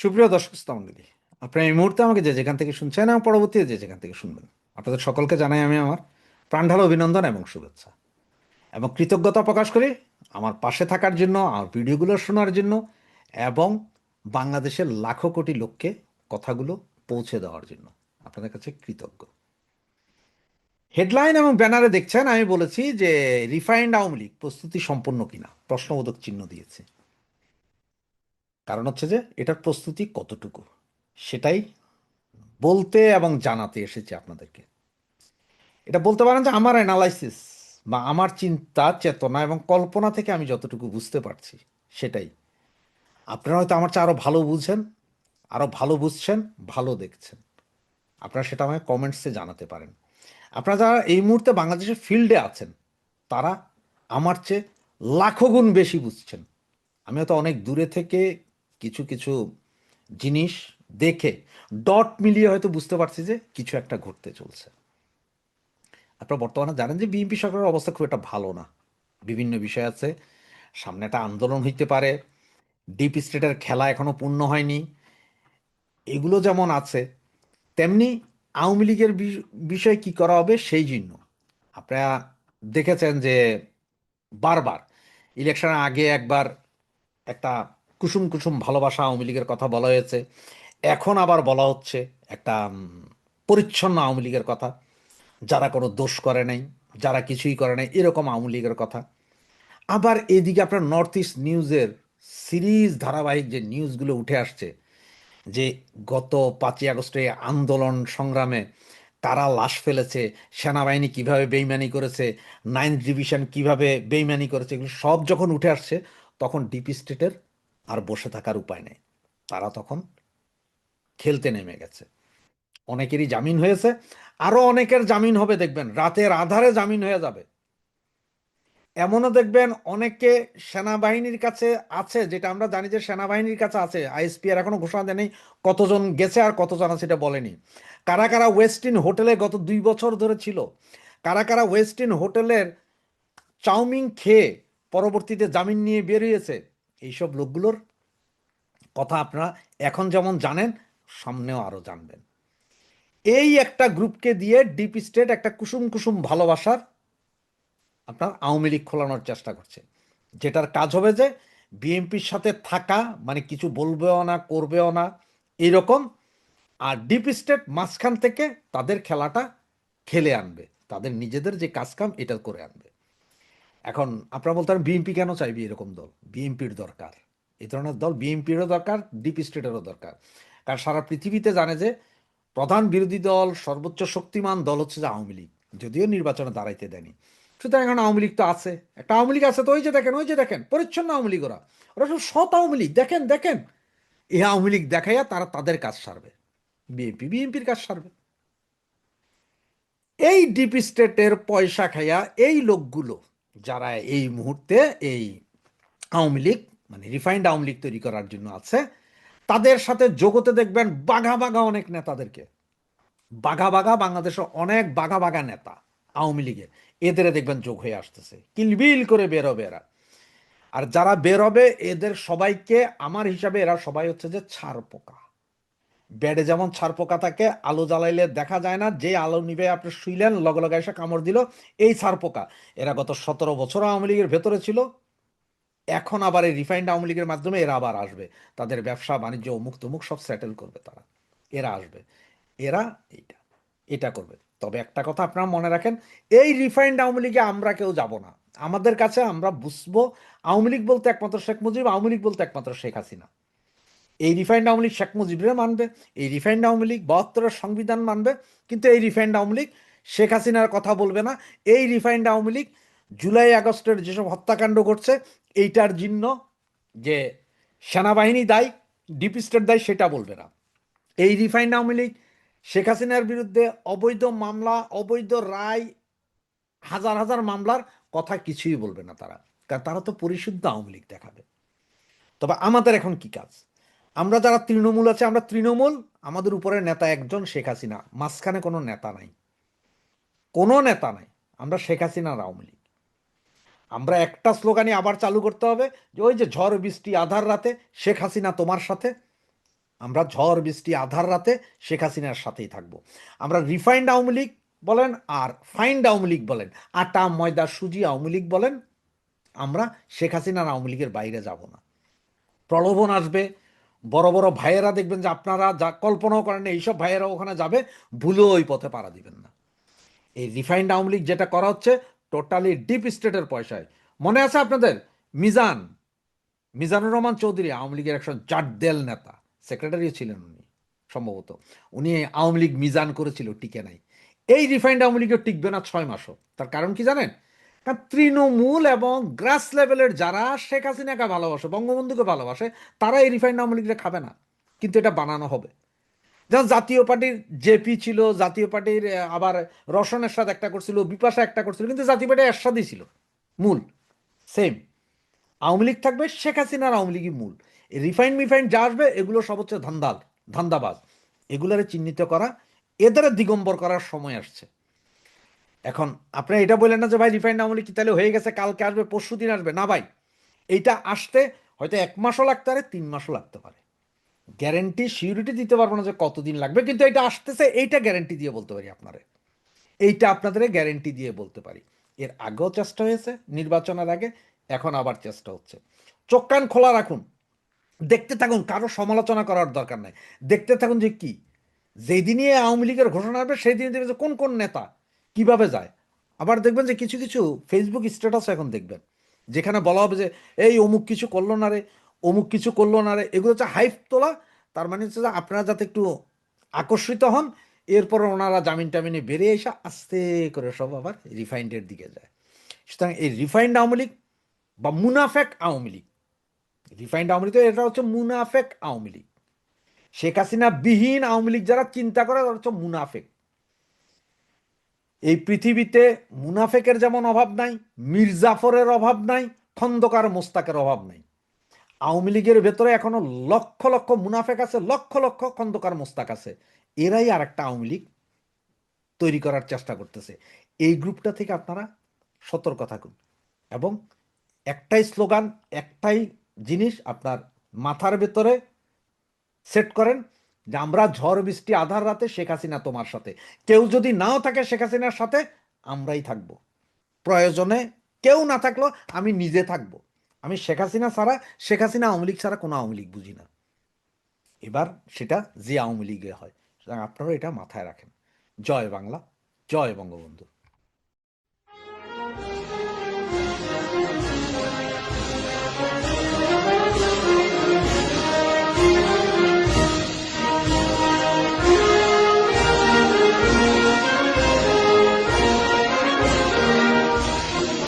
সুপ্রিয় দর্শক মণ্ডলী, আপনারা এই মুহূর্তে আমাকে যে যেখান থেকে শুনছেন এবং পরবর্তীতে যে যেখান থেকে শুনবেন, আপনাদের সকলকে জানাই আমি আমার প্রাণঢালা অভিনন্দন এবং শুভেচ্ছা এবং কৃতজ্ঞতা প্রকাশ করি আমার পাশে থাকার জন্য, আমার ভিডিওগুলো শোনার জন্য এবং বাংলাদেশের লাখো কোটি লোককে কথাগুলো পৌঁছে দেওয়ার জন্য আপনাদের কাছে কৃতজ্ঞ। হেডলাইন এবং ব্যানারে দেখছেন আমি বলেছি যে রিফাইন্ড আওয়ামী লীগ প্রস্তুতি সম্পন্ন কিনা, প্রশ্নবোধক চিহ্ন দিয়েছে। কারণ হচ্ছে যে এটার প্রস্তুতি কতটুকু সেটাই বলতে এবং জানাতে এসেছি আপনাদেরকে। এটা বলতে পারেন যে আমার অ্যানালাইসিস বা আমার চিন্তা চেতনা এবং কল্পনা থেকে আমি যতটুকু বুঝতে পারছি সেটাই। আপনারা হয়তো আমার চেয়ে আরও ভালো বুঝেন, আরও ভালো বুঝছেন, ভালো দেখছেন। আপনারা সেটা আমাকে কমেন্টসে জানাতে পারেন। আপনারা যারা এই মুহূর্তে বাংলাদেশের ফিল্ডে আছেন তারা আমার চেয়ে লাখো গুণ বেশি বুঝছেন। আমি হয়তো অনেক দূরে থেকে কিছু কিছু জিনিস দেখে ডট মিলিয়ে হয়তো বুঝতে পারছি যে কিছু একটা ঘটতে চলছে। আপনারা বর্তমানে জানেন যে বিএনপি সরকারের অবস্থা খুব একটা ভালো না। বিভিন্ন বিষয় আছে, সামনে একটা আন্দোলন হইতে পারে, ডিপ স্টেটের খেলা এখনো পূর্ণ হয়নি, এগুলো যেমন আছে তেমনি আওয়ামী লীগের বিষয়ে কি করা হবে সেই জন্য আপনারা দেখেছেন যে বারবার ইলেকশনের আগে একবার একটা কুসুম কুসুম ভালোবাসা আওয়ামী লীগের কথা বলা হয়েছে, এখন আবার বলা হচ্ছে একটা পরিচ্ছন্ন আওয়ামী লীগের কথা, যারা কোনো দোষ করে নাই, যারা কিছুই করে নাই, এরকম আওয়ামী লীগের কথা। আবার এদিকে আপনার নর্থ ইস্ট নিউজের সিরিজ ধারাবাহিক যে নিউজগুলো উঠে আসছে যে গত 5ই আগস্টে আন্দোলন সংগ্রামে কারা লাশ ফেলেছে, সেনাবাহিনী কিভাবে বেইমানি করেছে, 9th ডিভিশন কিভাবে বেইমানি করেছে, এগুলো সব যখন উঠে আসছে তখন ডিপ স্টেটের আর বসে থাকার উপায় নেই। তারা তখন খেলতে নেমে গেছে। অনেকেরই জামিন হয়েছে, আরও অনেকের জামিন হবে, দেখবেন রাতের আধারে জামিন হয়ে যাবে। এমনও দেখবেন অনেকে সেনাবাহিনীর কাছে আছে, যেটা আমরা জানি যে সেনাবাহিনীর কাছে আছে, আইএসপি এর এখনো ঘোষণা দেয়নি কতজন গেছে আর কতজন আছে এটা বলেনি। কারা কারা ওয়েস্টিন হোটেলে গত 2 বছর ধরে ছিল, কারা কারা ওয়েস্টিন হোটেলের চাউমিন খেয়ে পরবর্তীতে জামিন নিয়ে বেরিয়েছে, এইসব লোকগুলোর কথা আপনারা এখন যেমন জানেন সামনেও আরো জানবেন। এই একটা গ্রুপকে দিয়ে ডিপ স্টেট একটা কুসুম কুসুম ভালোবাসার আপনার আওয়ামী লীগ খোলানোর চেষ্টা করছে, যেটার কাজ হবে যে বিএনপির সাথে থাকা মানে কিছু বলবেও না করবেও না এইরকম, আর ডিপ স্টেট মাঝখান থেকে তাদের খেলাটা খেলে আনবে, তাদের নিজেদের যে কাজকাম এটা করে আনবে। এখন আপনারা বলতে পারেন বিএনপি কেন চাইবে এরকম দল? বিএনপির দরকার, এই ধরনের দল বিএনপিরও দরকার, ডিপ স্টেটেরও দরকার। কারণ সারা পৃথিবীতে জানে যে প্রধান বিরোধী দল সর্বোচ্চ শক্তিমান দল হচ্ছে যে আওয়ামী লীগ, যদিও নির্বাচনে দাঁড়াইতে দেয়নি। সুতরাং এখন আওয়ামী লীগ তো আছে, একটা আওয়ামী লীগ আছে, তো ওই যে দেখেন, ওই যে দেখেন পরিচ্ছন্ন আওয়ামী লীগ, ওরা ওরা সব সৎ আওয়ামী লীগ, দেখেন দেখেন। এই আওয়ামী লীগ দেখাইয়া তারা তাদের কাজ সারবে, বিএনপি বিএনপির কাজ সারবে। এই ডিপ স্টেটের পয়সা খাইয়া এই লোকগুলো যারা এই মুহূর্তে এই আওয়ামী লীগ মানে রিফাইন্ড আওয়ামী লীগ তৈরি করার জন্য আছে, তাদের সাথে জগতে দেখবেন বাঘা বাঘা অনেক নেতাদেরকে, বাঘা বাঘা বাংলাদেশের অনেক বাঘা বাঘা নেতা আওয়ামী লীগের, এদের দেখবেন যোগ হয়ে আসতেছে, কিলবিল করে বেরোবে এরা। আর যারা বেরোবে এদের সবাইকে আমার হিসাবে এরা সবাই হচ্ছে যে ছার পোকা। বেডে যেমন ছার পোকা থাকে, আলো জ্বালাইলে দেখা যায় না, যে আলো নিবে আপনি শুইলেন লগে লগে এসে কামড় দিল, এই ছার পোকা। এরা গত 17 বছর আওয়ামী লীগের ভেতরে ছিল, এখন আবার এই রিফাইন্ড আওয়ামী লীগের মাধ্যমে এরা আবার আসবে, তাদের ব্যবসা বাণিজ্য অমুক তমুক সব সেটেল করবে তারা, এরা আসবে, এরা এইটা এটা করবে। তবে একটা কথা আপনারা মনে রাখেন, এই রিফাইন্ড আওয়ামী লীগে আমরা কেউ যাব না। আমাদের কাছে আমরা বুঝবো আওয়ামী লীগ বলতে একমাত্র শেখ মুজিব, আওয়ামী লীগ বলতে একমাত্র শেখ হাসিনা। এই রিফাইন্ড আওয়ামী লীগ শেখ মুজিবরে মানবে, এই রিফাইন্ড আওয়ামী লীগ 72-এর সংবিধান মানবে, কিন্তু এই রিফাইন্ড আওয়ামী লীগ শেখ হাসিনার কথা বলবে না। এই রিফাইন্ড আওয়ামী লীগ জুলাই আগস্টের যেসব হত্যাকাণ্ড ঘটছে এইটার জন্য যে সেনাবাহিনী দায়ী, ডিপ স্টেট দায়ী সেটা বলবে না। এই রিফাইন্ড আওয়ামী লীগ শেখ হাসিনার বিরুদ্ধে অবৈধ মামলা, অবৈধ রায়, হাজার হাজার মামলার কথা কিছুই বলবে না তারা, কারণ তারা তো পরিশুদ্ধ আওয়ামী লীগ দেখাবে। তবে আমাদের এখন কি কাজ? আমরা যারা তৃণমূল আছে আমরা তৃণমূল, আমাদের উপরে নেতা একজন শেখ হাসিনা, মাঝখানে কোনো নেতা নাই, কোনো নেতা নাই, আমরা শেখ হাসিনার আওয়ামী লীগ। আমরা একটা স্লোগানই আবার চালু করতে হবে, যে ওই যে ঝড় বৃষ্টি আধার রাতে শেখ হাসিনা তোমার সাথে, আমরা ঝড় বৃষ্টি আধার রাতে শেখ হাসিনার সাথেই থাকব। আমরা রিফাইন্ড আওয়ামী লীগ বলেন আর ফাইন্ড আওয়ামী লীগ বলেন, আটা ময়দা সুজি আওয়ামী লীগ বলেন, আমরা শেখ হাসিনার আওয়ামী লীগের বাইরে যাব না। প্রলোভন আসবে, বড় বড় ভাইয়েরা দেখবেন যে আপনারা যা কল্পনাও করেন না, এইসব ভাইয়েরা ওখানে যাবে, ভুলেও ওই পথে পাড়া দিবেন না। এই রিফাইন্ড আওয়ামী লীগ যেটা করা হচ্ছে টোটালি ডিপ স্টেটের পয়সায়। মনে আছে আপনাদের মিজান, মিজানুর রহমান চৌধুরী আওয়ামী লীগের একজন জাটদেল নেতা, সেক্রেটারিও ছিলেন উনি সম্ভবত, উনি আওয়ামী লীগ মিজান করেছিল, টিকে নাই। এই রিফাইন্ড আওয়ামী লীগও টিকবে না 6 মাসও। তার কারণ কি জানেন? কারণ তৃণমূল এবং গ্রাস লেভেলের যারা শেখ হাসিনাকে ভালোবাসে, বঙ্গবন্ধুকে ভালোবাসে, তারা এই রিফাইন্ড আওয়ামী লীগকে খাবে না। কিন্তু এটা বানানো হবে। যেমন জাতীয় পার্টির জেপি ছিল, জাতীয় পার্টির আবার রওশন এরশাদ একটা করছিল, বিপাশা একটা করছিল, কিন্তু জাতীয় পার্টি এরশাদই ছিল মূল। সেম আওয়ামী লীগ থাকবে, শেখ হাসিনার আওয়ামী লীগই মূল। রিফাইন্ড মিফাইন্ড যা আসবে এগুলো সব হচ্ছে ধান্দাবাজ। এগুলারে চিহ্নিত করা, এদের দিগম্বর করার সময় আসছে এখন। আপনি এটা বললেন না যে ভাই রিফাইন্ড আওয়ামী লীগ কি তাহলে হয়ে গেছে, কালকে আসবে, পরশু দিন আসবে? না ভাই, এইটা আসতে হয়তো 1 মাসও লাগতে পারে, 3 মাসও লাগতে পারে। গ্যারেন্টি সিউরিটি দিতে পারবো না যে কতদিন লাগবে, কিন্তু এটা আসতেছে, এইটা গ্যারেন্টি দিয়ে বলতে পারি আপনারে। এইটা আপনাদের গ্যারেন্টি দিয়ে বলতে পারি। এর আগেও চেষ্টা হয়েছে নির্বাচনের আগে, এখন আবার চেষ্টা হচ্ছে। চোখ কান খোলা রাখুন, দেখতে থাকুন, কারো সমালোচনা করার দরকার নাই। দেখতে থাকুন যে কি, যেদিনই আওয়ামী লীগের ঘোষণা হবে সেই দিন দেখবেন যে কোন কোন নেতা কিভাবে যায়। আবার দেখবেন যে কিছু কিছু ফেসবুক স্ট্যাটাস এখন দেখবেন যেখানে বলা হবে যে এই অমুক কিছু করলো না রে, অমুক কিছু করলো না রে, এগুলো হচ্ছে হাইপ তোলা। তার মানে হচ্ছে যে আপনারা যাতে একটু আকর্ষিত হন, এরপর ওনারা জামিন টামিনে বেরিয়ে এসে আস্তে করে সব আবার রিফাইন্ডের দিকে যায়। সুতরাং এই রিফাইন্ড আওয়ামী লীগ বা মুনাফেক আওয়ামী লীগ, রিফাইন্ড আওয়ামী লীগ তো এটা হচ্ছে মুনাফেক আওয়ামী লীগ। শেখ হাসিনা বিহীন আওয়ামী লীগ যারা চিন্তা করে তারা হচ্ছে মুনাফেক। এই পৃথিবীতে মুনাফেকের যেমন অভাব নাই, মির্জাফরের অভাব নাই, খন্দকার মোস্তাকের অভাব নাই। আওয়ামী লীগের ভেতরে এখনো লক্ষ লক্ষ মুনাফেক আছে, লক্ষ লক্ষ খন্দকার মোস্তাক আছে। এরাই আর একটা আওয়ামী লীগ তৈরি করার চেষ্টা করতেছে। এই গ্রুপটা থেকে আপনারা সতর্ক থাকুন এবং একটাই স্লোগান, একটাই জিনিস আপনার মাথার ভেতরে সেট করেন যে আমরা ঝড় বৃষ্টি আধার রাতে শেখ হাসিনা তোমার সাথে। কেউ যদি নাও থাকে শেখ হাসিনার সাথে, আমরাই থাকবো। প্রয়োজনে কেউ না থাকলেও আমি নিজে থাকবো। আমি শেখ হাসিনা ছাড়া, শেখ হাসিনা আওয়ামী লীগ ছাড়া কোনো আওয়ামী লীগ বুঝি না। এবার সেটা যে আওয়ামী লীগে হয়, সুতরাং আপনারা এটা মাথায় রাখেন। জয় বাংলা, জয় বঙ্গবন্ধু।